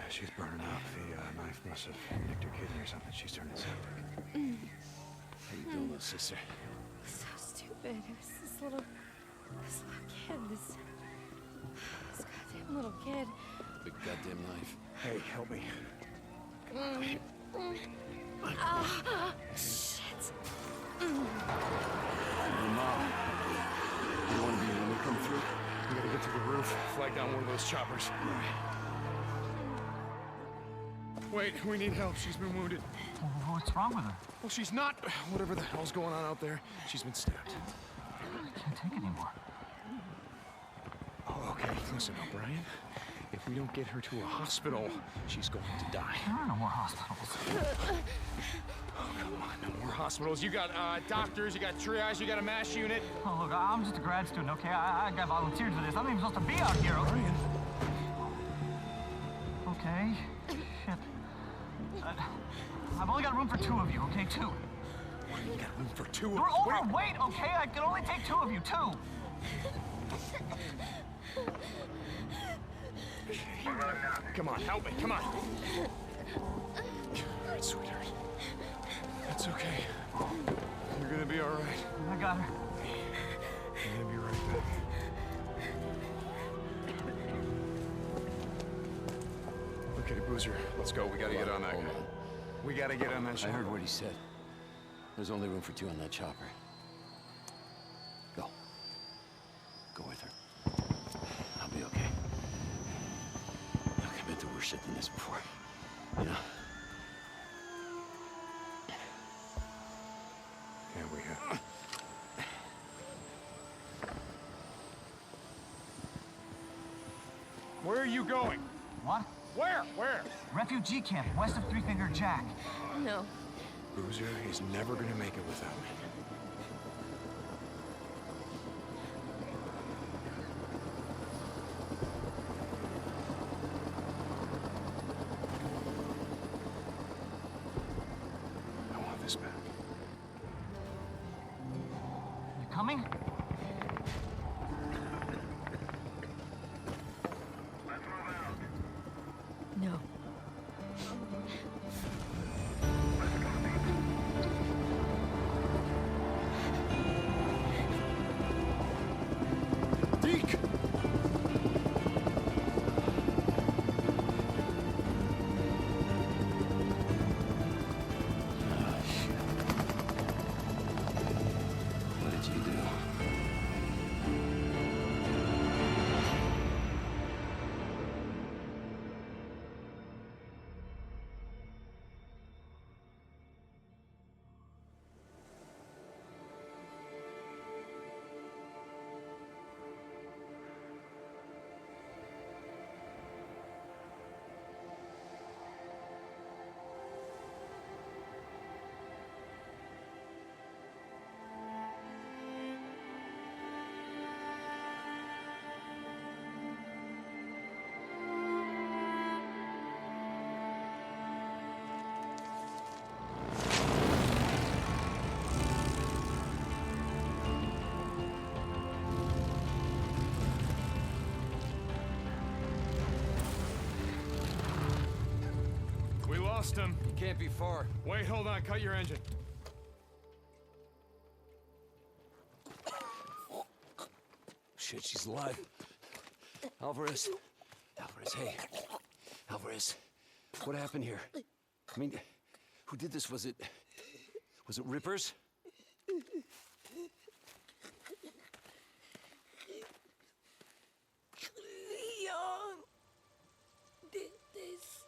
She's burning up. The knife must have nicked her kidney or something. She's turning septic. How you doing, little sister? So stupid. It was this little kid. This goddamn little kid. Big goddamn knife. Hey, help me. Shit. Mom, you want to be when we come through? We gotta get to the roof, flag down one of those choppers. All right. Wait, we need help. She's been wounded. What's wrong with her? Well, she's not. Whatever the hell's going on out there, she's been stabbed. I can't take anymore. Oh, okay. Listen, O'Brien. If we don't get her to a hospital, she's going to die. There are no more hospitals. Oh, come on. No more hospitals. You got doctors, you got triage, you got a MASH unit. Oh, look, I'm just a grad student, okay? I got volunteered for this. I'm not even supposed to be out here. O'Brien. Okay. Shit. I've only got room for 2 of you, okay? 2. You got room for 2 of You're us. overweight, okay? I can only take 2 of you, 2. Come on, help me, come on. All right, sweetheart. That's okay. You're gonna be all right. I got her. I'm gonna be right back. Okay, Boozer, let's go. We gotta get on that. Hold on. We gotta get on that I ship. heard what he said. There's only room for 2 on that chopper. Go. Go with her. I'll be okay. Look, I've been through worse shit than this before. You know? Yeah, we have. Where are you going? What? Where? Where? Refugee camp, west of Three Finger Jack. No. Boozer is never gonna make it without me. I want this back. You coming? No. Deke! Oh, shit. What did you do? We lost him. Can't be far. Wait, hold on. Cut your engine. Shit, she's alive. Alvarez. Hey. Alvarez. What happened here? I mean, who did this? Was it Rippers? Leon did this.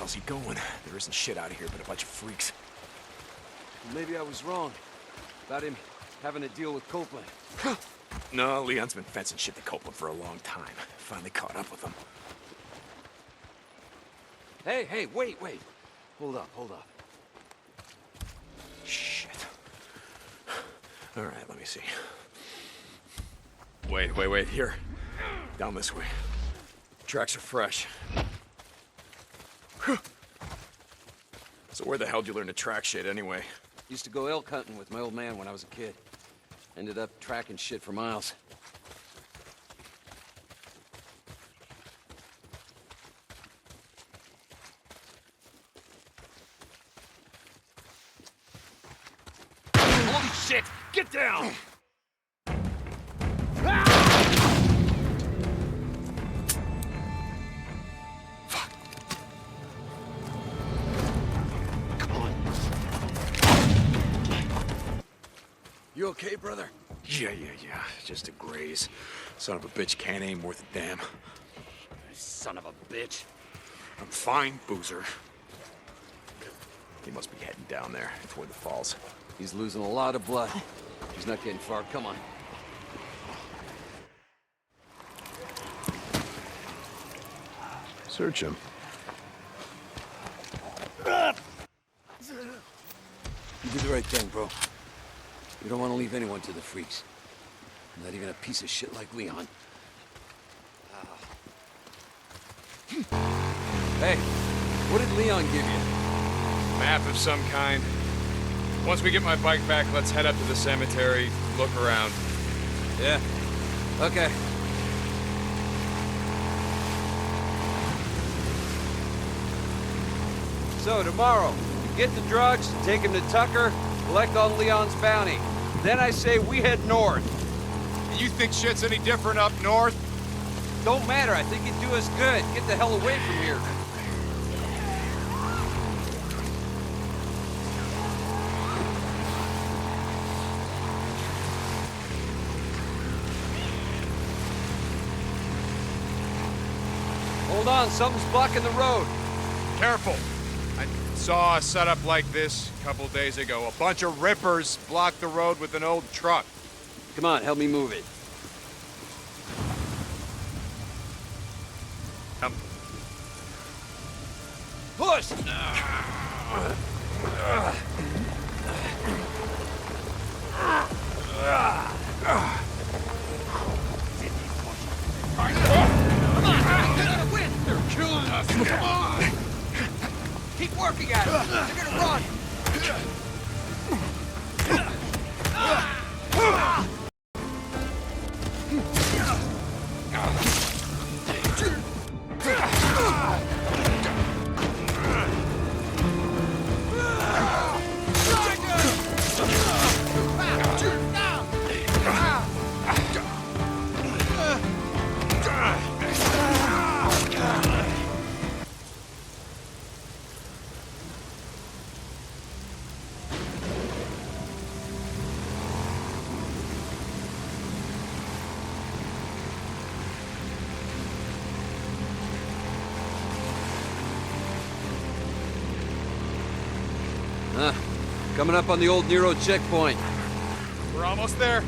hell's he going? There isn't shit out of here but a bunch of freaks. Maybe I was wrong about him having to deal with Copeland. No, Leon's been fencing shit to Copeland for a long time. Finally caught up with him. Hey, wait. Hold up. Shit. All right, let me see. Wait, here. Down this way. Tracks are fresh. So where the hell did you learn to track shit anyway? Used to go elk hunting with my old man when I was a kid. Ended up tracking shit for miles. Holy shit! Get down! Fuck. Come on. You okay, brother? Yeah. Just a graze. Son of a bitch can't aim worth a damn. Son of a bitch. I'm fine, Boozer. He must be heading down there toward the falls. He's losing a lot of blood. He's not getting far. Come on. Search him. You did the right thing, bro. You don't want to leave anyone to the freaks. Not even a piece of shit like Leon. Hey, what did Leon give you? Map of some kind. Once we get my bike back, let's head up to the cemetery, look around. Yeah. Okay. So, tomorrow, you get the drugs, take him to Tucker, collect on Leon's bounty. Then I say we head north. You think shit's any different up north? Don't matter, I think it'd do us good. Get the hell away from here. Hold on, something's blocking the road. Careful. I saw a setup like this a couple days ago. A bunch of rippers blocked the road with an old truck. Come on, help me move it. Push! They're killing us! Come on! Keep working at it! They're gonna run! Coming up on the old Nero checkpoint. We're almost there.